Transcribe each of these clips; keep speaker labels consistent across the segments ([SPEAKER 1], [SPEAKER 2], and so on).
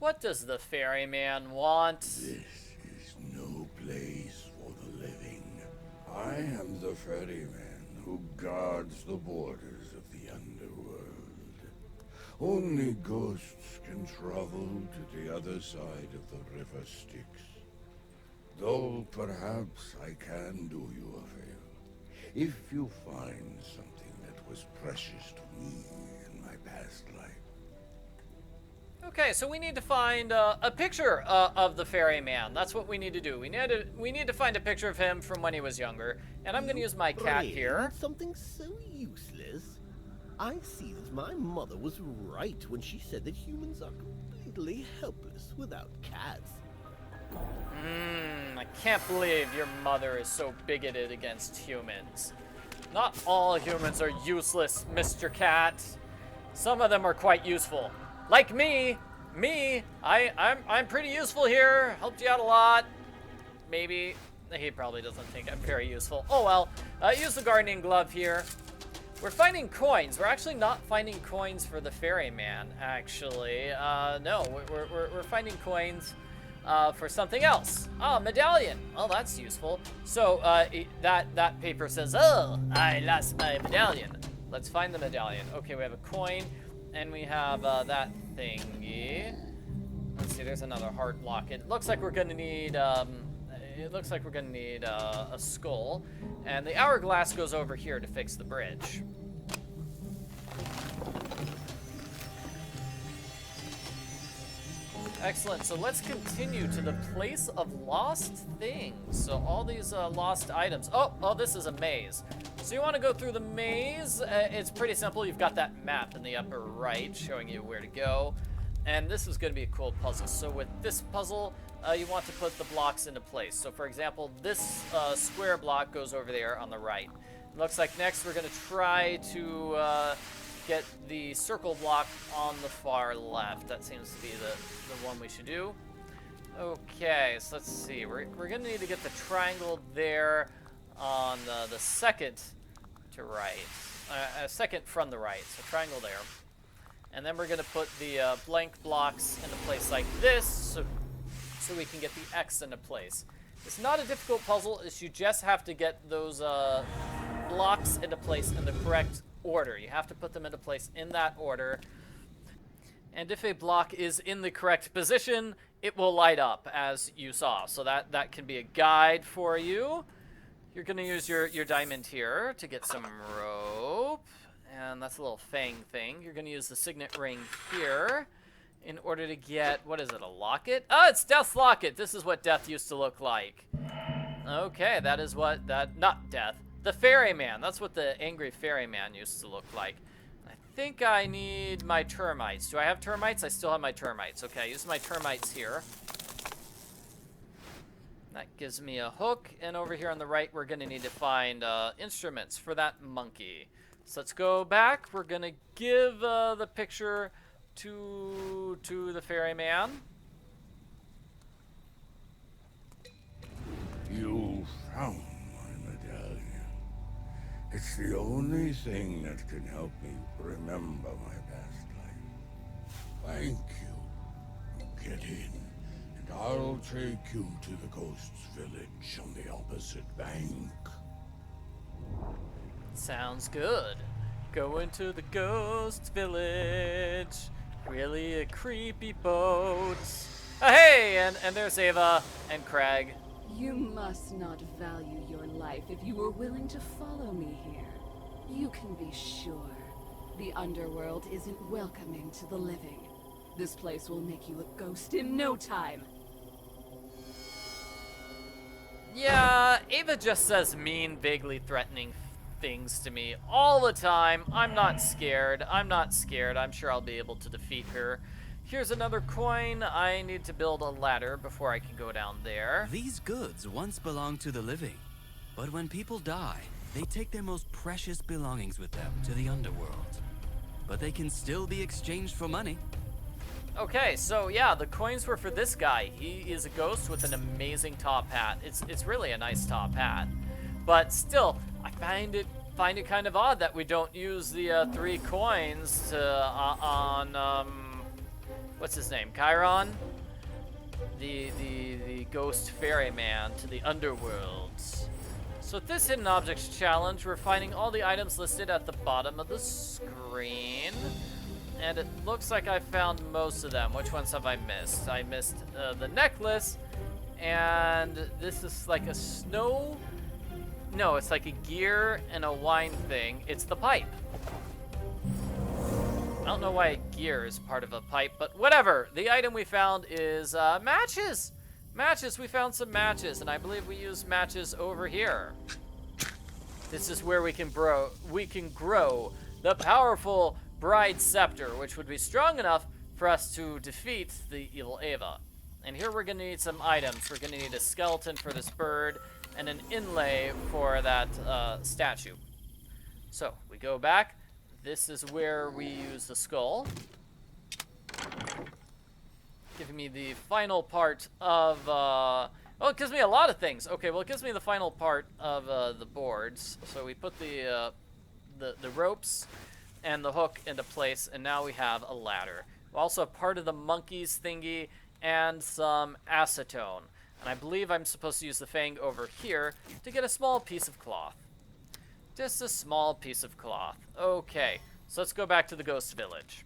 [SPEAKER 1] What does the ferryman want?
[SPEAKER 2] This is no place for the living. I am the ferryman who guards the borders of the Underworld. Only ghosts can travel to the other side of the river Styx. Though perhaps I can do you a favor. If you find something that was precious to me in my past life.
[SPEAKER 1] Okay, so we need to find a picture of the ferryman. That's what we need to do. We need to find a picture of him from when he was younger. And I'm going to use my cat here.
[SPEAKER 3] Something so useless. I see that my mother was right when she said that humans are completely helpless without cats.
[SPEAKER 1] I can't believe your mother is so bigoted against humans. Not all humans are useless, Mr. Cat. Some of them are quite useful. Like me, I'm pretty useful here. Helped you out a lot. Maybe. He probably doesn't think I'm very useful. Oh well. Use the gardening glove here. We're finding coins. We're actually not finding coins for the ferryman, actually. No, we're finding coins for something else. Oh, medallion. Oh, that's useful. So that paper says, oh, I lost my medallion. Let's find the medallion. Okay, we have a coin. And we have that thingy. Let's see, there's another heart block. It looks like we're gonna need a skull. And the hourglass goes over here to fix the bridge. Excellent, so let's continue to the place of lost things. So all these lost items. Oh, this is a maze. So you want to go through the maze. It's pretty simple. You've got that map in the upper right showing you where to go. And this is going to be a cool puzzle. So with this puzzle, you want to put the blocks into place. So for example, this square block goes over there on the right. It looks like next we're going to try to get the circle block on the far left. That seems to be the one we should do. Okay, so let's see. We're going to need to get the triangle there on the second to right. Second from the right, so triangle there. And then we're going to put the blank blocks into place like this, so we can get the X into place. It's not a difficult puzzle, it's you just have to get those blocks into place in the correct order. You have to put them into place in that order. And if a block is in the correct position, it will light up, as you saw. So that can be a guide for you. You're going to use your diamond here to get some rope. And that's a little fang thing. You're going to use the signet ring here in order to get, what is it, a locket? Oh, it's Death's locket. This is what Death used to look like. Okay, that is what, not Death. The ferryman. That's what the angry ferryman used to look like. I think I need my termites. Do I have termites? I still have my termites. Okay, use my termites here. That gives me a hook, and over here on the right, we're going to need to find instruments for that monkey. So let's go back. We're going to give the picture to the ferryman.
[SPEAKER 2] You found my medallion. It's the only thing that can help me remember my past life. Thank you. Get in. I'll take you to the Ghost's village on the opposite bank.
[SPEAKER 1] Sounds good. Going to the Ghost's village. Really a creepy boat. Oh, hey, and there's Ava and Craig.
[SPEAKER 4] You must not value your life if you were willing to follow me here. You can be sure the Underworld isn't welcoming to the living. This place will make you a ghost in no time.
[SPEAKER 1] Yeah, Ava just says mean, vaguely threatening things to me all the time. I'm not scared. I'm sure I'll be able to defeat her. Here's another coin. I need to build a ladder before I can go down there.
[SPEAKER 5] These goods once belonged to the living, but when people die, they take their most precious belongings with them to the Underworld. But they can still be exchanged for money.
[SPEAKER 1] Okay, so yeah, the coins were for this guy. He is a ghost with an amazing top hat. It's really a nice top hat. But still, I find it kind of odd that we don't use the 3 coins to, what's his name? Chiron? The ghost ferryman to the Underworld. So with this hidden objects challenge, we're finding all the items listed at the bottom of the screen. And it looks like I found most of them. Which ones have I missed? I missed the necklace, and this is like a snow... No, it's like a gear and a wine thing. It's the pipe. I don't know why a gear is part of a pipe, but whatever. The item we found is matches. Matches, we found some matches, and I believe we use matches over here. This is where we can grow the powerful Bride Scepter, which would be strong enough for us to defeat the evil Ava. And here we're gonna need some items. We're gonna need a skeleton for this bird and an inlay for that statue. So we go back. This is where we use the skull. Giving me the final part of, well, it gives me a lot of things. Okay, well, it gives me the final part of the boards. So we put the ropes and the hook into place, and now we have a ladder. Also part of the monkeys thingy and some acetone. And I believe I'm supposed to use the fang over here to get a small piece of cloth. Just a small piece of cloth. Okay, so let's go back to the ghost village.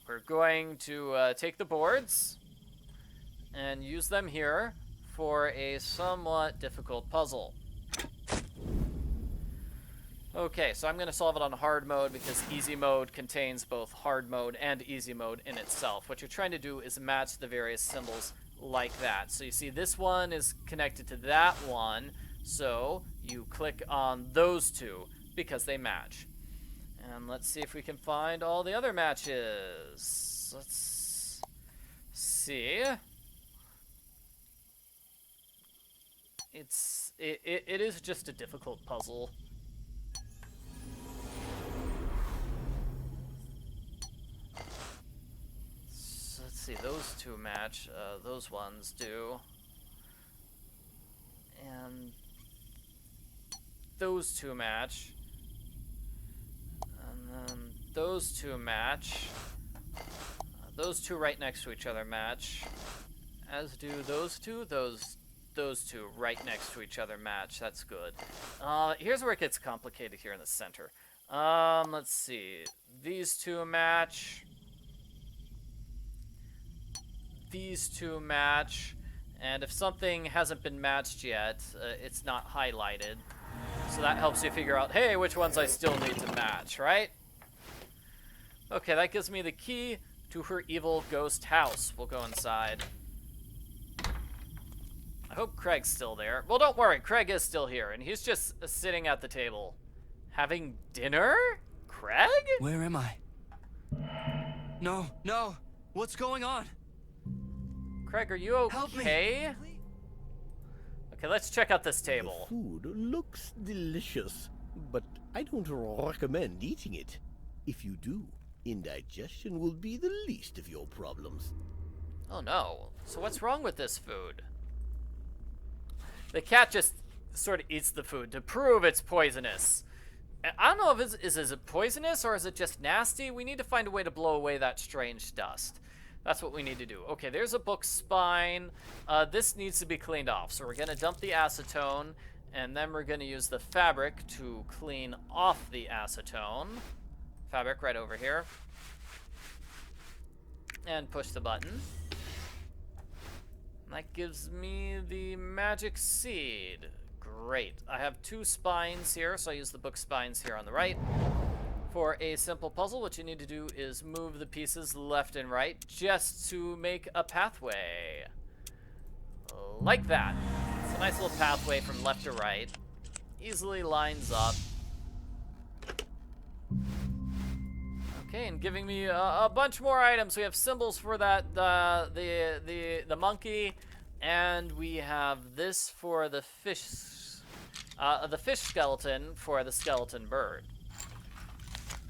[SPEAKER 1] We're going to take the boards and use them here for a somewhat difficult puzzle. Okay, so I'm going to solve it on hard mode because easy mode contains both hard mode and easy mode in itself. What you're trying to do is match the various symbols like that. So you see this one is connected to that one, so you click on those two because they match. And let's see if we can find all the other matches. Let's see. It is just a difficult puzzle. So let's see, those two match. Those ones do. And those two match. Those two match. Those two right next to each other match. As do those two. Those two right next to each other match. That's good. Here's where it gets complicated here in the center. Let's see. These two match. These two match. And if something hasn't been matched yet, it's not highlighted. So that helps you figure out, hey, which ones I still need to match, right? Okay, that gives me the key to her evil ghost house. We'll go inside. I hope Craig's still there. Well, don't worry, Craig is still here, and he's just sitting at the table. Having dinner? Craig?
[SPEAKER 5] Where am I? No, no! What's going on?
[SPEAKER 1] Craig, are you okay?
[SPEAKER 5] Help me!
[SPEAKER 1] Okay, let's check out this table.
[SPEAKER 3] The food looks delicious, but I don't recommend eating it. If you do, indigestion will be the least of your problems.
[SPEAKER 1] Oh no. So what's wrong with this food? The cat just sort of eats the food to prove it's poisonous. I don't know if is it poisonous or is it just nasty? We need to find a way to blow away that strange dust. That's what we need to do. Okay, there's a book spine. This needs to be cleaned off. So we're going to dump the acetone, and then we're going to use the fabric to clean off the acetone. Fabric right over here. And push the button. That gives me the magic seed. Great. I have two spines here, so I use the book spines here on the right. For a simple puzzle, what you need to do is move the pieces left and right just to make a pathway. Like that. It's a nice little pathway from left to right. Easily lines up. Okay, and giving me a bunch more items. We have symbols for that, the monkey, and we have this for the fish skeleton for the skeleton bird.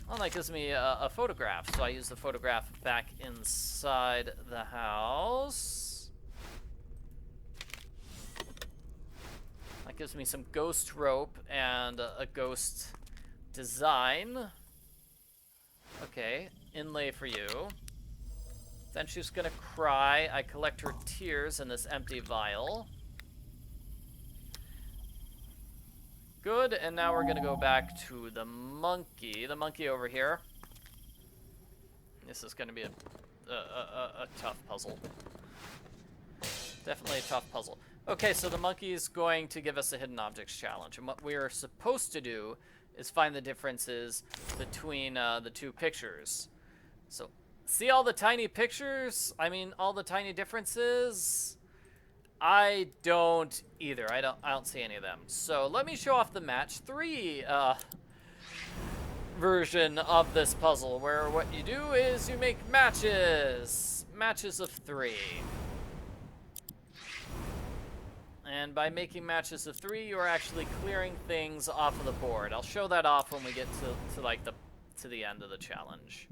[SPEAKER 1] Well, that gives me a photograph, so I use the photograph back inside the house. That gives me some ghost rope and a ghost design. Okay, inlay for you. Then she's gonna cry. I collect her tears in this empty vial. Good, and now we're gonna go back to the monkey. The monkey over here. This is gonna be a tough puzzle. Definitely a tough puzzle. Okay, so the monkey is going to give us a hidden objects challenge, and what we're supposed to do is find the differences between the two pictures. So, see all the tiny pictures? I mean, all the tiny differences? I don't either. I don't see any of them. So let me show off the match 3 version of this puzzle, where what you do is you make matches of 3. And by making matches of 3, you are actually clearing things off of the board. I'll show that off when we get to the end of the challenge.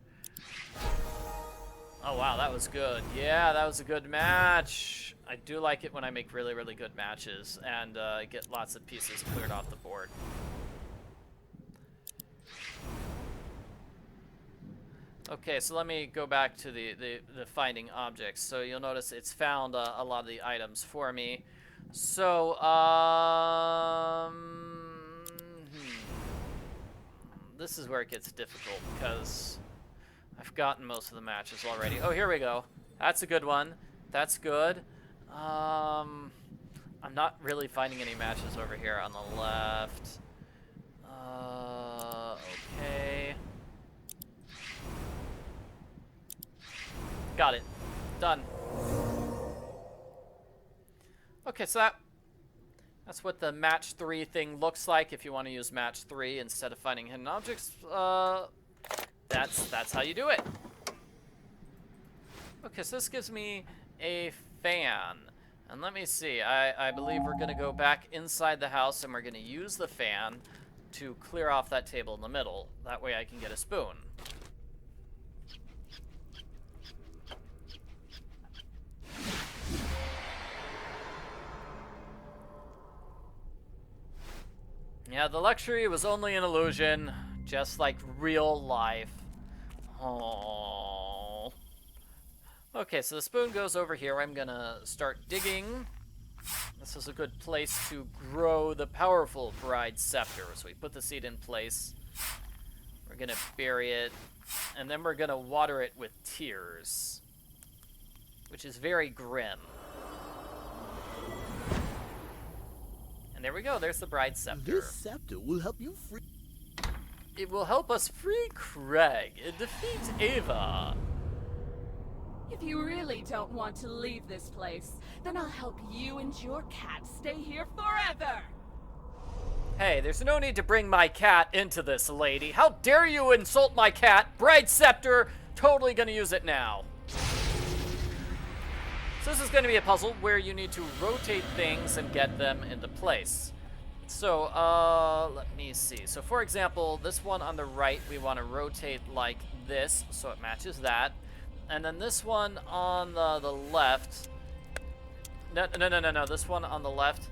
[SPEAKER 1] Oh wow, that was good. Yeah, that was a good match. I do like it when I make really, really good matches and get lots of pieces cleared off the board. Okay, so let me go back to the finding objects. So you'll notice it's found a lot of the items for me. So, this is where it gets difficult because I've gotten most of the matches already. Oh, here we go. That's a good one. That's good. I'm not really finding any matches over here on the left. Okay. Got it. Done. Okay, so that's what the match 3 thing looks like if you want to use match 3 instead of finding hidden objects. That's how you do it. Okay, so this gives me a fan. And let me see, I believe we're gonna go back inside the house and we're gonna use the fan to clear off that table in the middle. That way I can get a spoon. Yeah, the luxury was only an illusion, just like real life. Aww. Okay, so the spoon goes over here. I'm gonna start digging. This is a good place to grow the powerful bride scepter. So we put the seed in place. We're gonna bury it, and then we're gonna water it with tears, which is very grim. And there we go, there's the bride scepter.
[SPEAKER 3] This scepter will help you free.
[SPEAKER 1] It will help us free Craig and defeat Ava.
[SPEAKER 4] If you really don't want to leave this place, then I'll help you and your cat stay here forever!
[SPEAKER 1] Hey, there's no need to bring my cat into this, lady. How dare you insult my cat? Bride scepter, totally gonna use it now. So this is going to be a puzzle where you need to rotate things and get them into place. So, let me see. So, for example, this one on the right, we want to rotate like this, so it matches that. And then this one on the left... No. This one on the left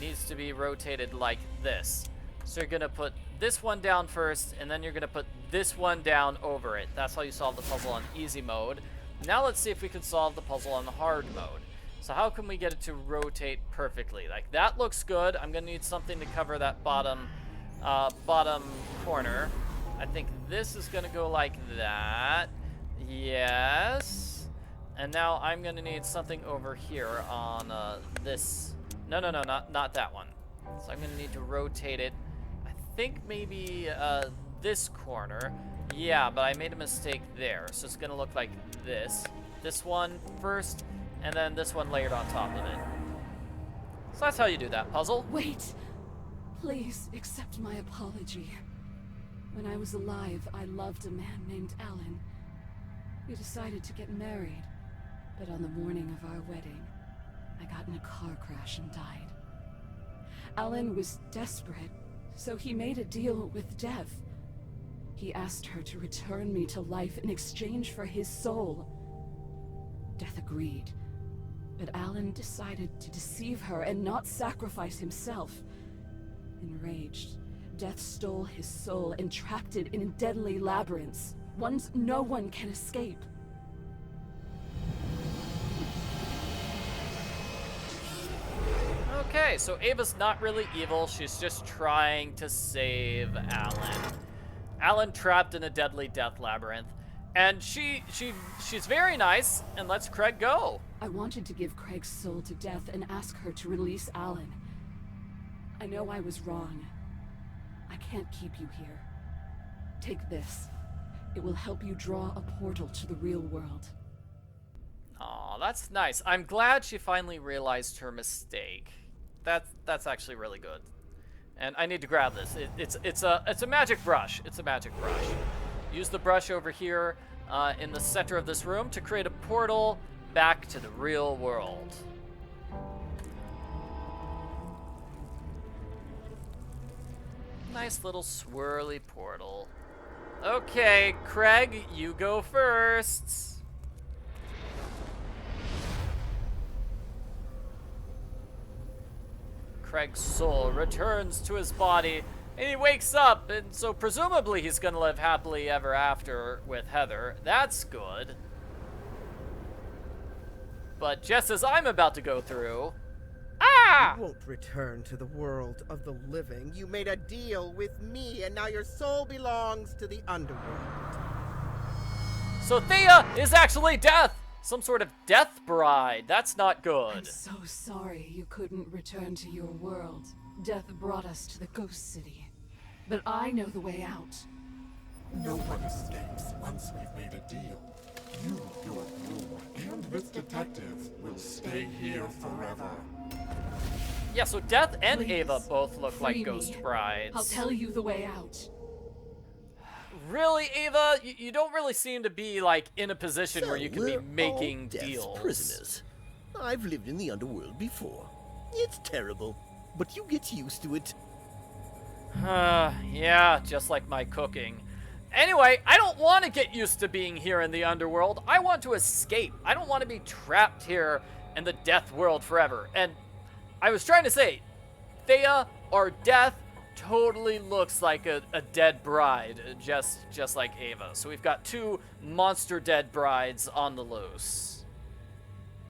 [SPEAKER 1] needs to be rotated like this. So you're going to put this one down first, and then you're going to put this one down over it. That's how you solve the puzzle on easy mode. Now let's see if we can solve the puzzle on the hard mode. So how can we get it to rotate perfectly? Like, that looks good. I'm gonna need something to cover that bottom corner. I think this is gonna go like that. Yes. And now I'm gonna need something over here on this. No, not that one. So I'm gonna need to rotate it. I think maybe this corner. Yeah, but I made a mistake there. So it's gonna look like this. This one first, and then this one layered on top of it. So that's how you do that puzzle.
[SPEAKER 4] Wait! Please accept my apology. When I was alive, I loved a man named Alan. We decided to get married, but on the morning of our wedding, I got in a car crash and died. Alan was desperate, so he made a deal with death. He asked her to return me to life in exchange for his soul. Death agreed, but Alan decided to deceive her and not sacrifice himself. Enraged, Death stole his soul and trapped it in deadly labyrinths, ones no one can escape.
[SPEAKER 1] Okay, so Ava's not really evil. She's just trying to save Alan. Alan trapped in a deadly death labyrinth. And she's very nice and lets Craig go.
[SPEAKER 4] I wanted to give Craig's soul to Death and ask her to release Alan. I know I was wrong. I can't keep you here. Take this. It will help you draw a portal to the real world.
[SPEAKER 1] Aw, that's nice. I'm glad she finally realized her mistake. That's actually really good. And I need to grab this. It's a magic brush. It's a magic brush. Use the brush over here in the center of this room to create a portal back to the real world. Nice little swirly portal. Okay, Craig, you go first. Craig's soul returns to his body, and he wakes up, and so presumably he's gonna live happily ever after with Heather. That's good. But just as I'm about to go through... Ah!
[SPEAKER 6] You won't return to the world of the living. You made a deal with me, and now your soul belongs to the Underworld.
[SPEAKER 1] So Thea is actually Death! Some sort of death bride. That's not
[SPEAKER 4] I'm
[SPEAKER 1] good.
[SPEAKER 4] so sorry you couldn't return to your world. Death brought us to the Ghost City. But I know the way out.
[SPEAKER 7] No one escapes once we've made a deal. You, your crew, and this detective will stay here forever.
[SPEAKER 1] Yeah, so Death and
[SPEAKER 4] Please,
[SPEAKER 1] Ava both look like
[SPEAKER 4] free
[SPEAKER 1] ghost
[SPEAKER 4] me.
[SPEAKER 1] brides.
[SPEAKER 4] I'll tell you the way out.
[SPEAKER 1] Really, Ava? You don't really seem to be, like, in a position where you can be
[SPEAKER 3] we're
[SPEAKER 1] making
[SPEAKER 3] all Death's
[SPEAKER 1] deals.
[SPEAKER 3] prisoners. I've lived in the Underworld before. It's terrible, but you get used to it.
[SPEAKER 1] Yeah, just like my cooking. Anyway, I don't want to get used to being here in the Underworld. I want to escape. I don't want to be trapped here in the Death world forever. And I was trying to say, Thea or Death totally looks like a dead bride, just like Ava. So we've got two monster dead brides on the loose.